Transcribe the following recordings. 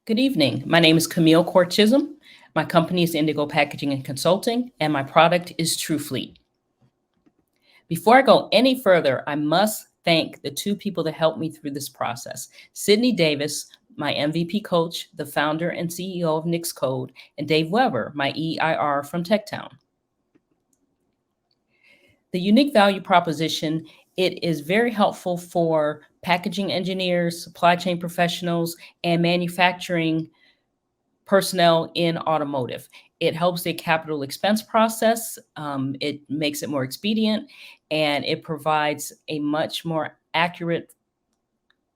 Good evening. My name is Camille Corr Chism. My company is Indigo Packaging and Consulting, and my product is TrueFleet. Before I go any further, I must thank the two people that helped me through this process. Sydney Davis, my MVP coach, the founder and CEO of Nix Code, and Dave Weber, my EIR from TechTown. The unique value proposition, it is very helpful for packaging engineers, supply chain professionals, and manufacturing personnel in automotive. It helps the capital expense process. It makes it more expedient, and it provides a much more accurate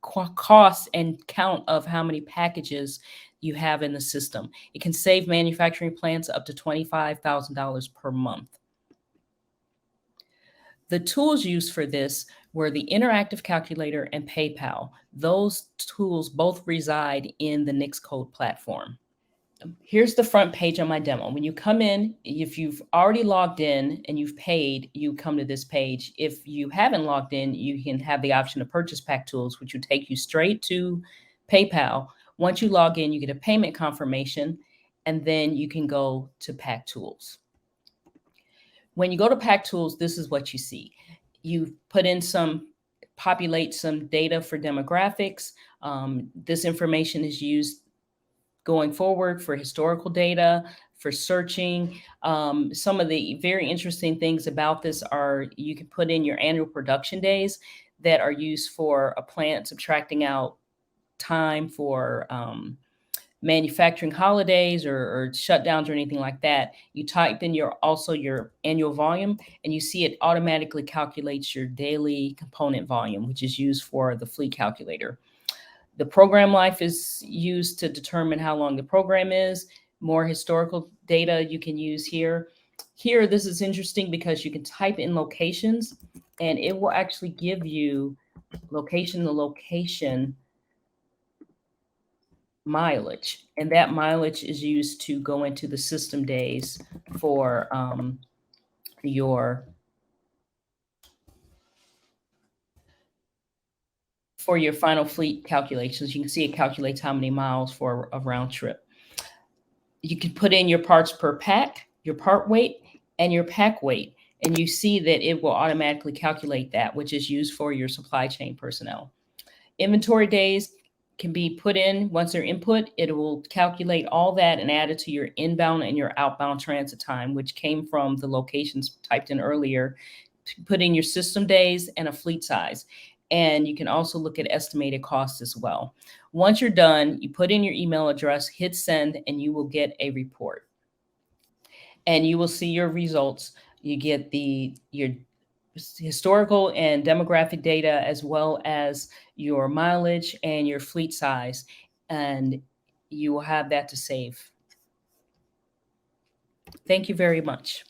cost and count of how many packages you have in the system. It can save manufacturing plants up to $25,000 per month. The tools used for this were the interactive calculator and PayPal. Those tools both reside in the Nix Code platform. Here's the front page on my demo. When you come in, if you've already logged in and you've paid, you come to this page. If you haven't logged in, you can have the option to purchase Pack Tools, which will take you straight to PayPal. Once you log in, you get a payment confirmation, and then you can go to Pack Tools. When you go to Pack Tools, this is what you see. You put in populate some data for demographics. This information is used going forward for historical data, for searching. Some of the very interesting things about this are you can put in your annual production days that are used for a plant, subtracting out time for manufacturing holidays or shutdowns or anything like that. You type in your annual volume, and you see it automatically calculates your daily component volume, which is used for the fleet calculator. The program life is used to determine how long the program is. More historical data you can use here. Here, this is interesting because you can type in locations, and it will actually give you location to location mileage. And that mileage is used to go into the system days for your final fleet calculations. You can see it calculates how many miles for a round trip. You can put in your parts per pack, your part weight, and your pack weight. And you see that it will automatically calculate that, which is used for your supply chain personnel. Inventory days can be put in. Once they're input, it will calculate all that and add it to your inbound and your outbound transit time, which came from the locations typed in earlier. Put in your system days and a fleet size. And you can also look at estimated costs as well. Once you're done, you put in your email address, hit send, and you will get a report. And you will see your results. You get your historical and demographic data, as well as your mileage and your fleet size. And you will have that to save. Thank you very much.